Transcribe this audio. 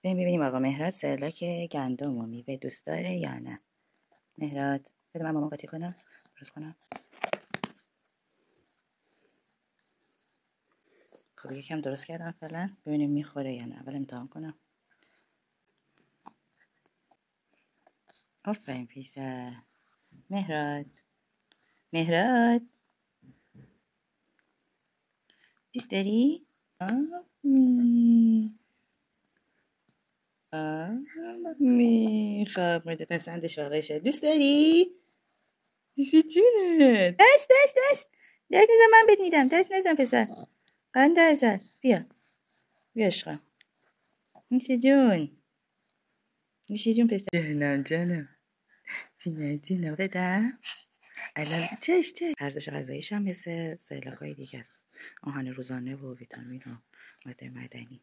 بریم ببینیم آقا مهراد سرلاک گندم و میوه دوست داره یا نه. مهراد بده من مامان قاطی کنم درست کنم. خب یکم درست کردم فعلا، ببینیم میخوره یا نه. اول امتحان کنم. آفرین پیسر. مهراد دوست داری؟ خب مورد پسندش واقع شد. دوست داری؟ دوست جونه. دست نزن، من بهت میدم. دست نزن پسر. قند ازل. بیا عشقم. میشه جون پسر. جانم جونم بدم الان. چش ارزش غذاییش هم مثل سرلاک‌های دیگه است. آهن روزانه و ویتامین و ماده معدنی.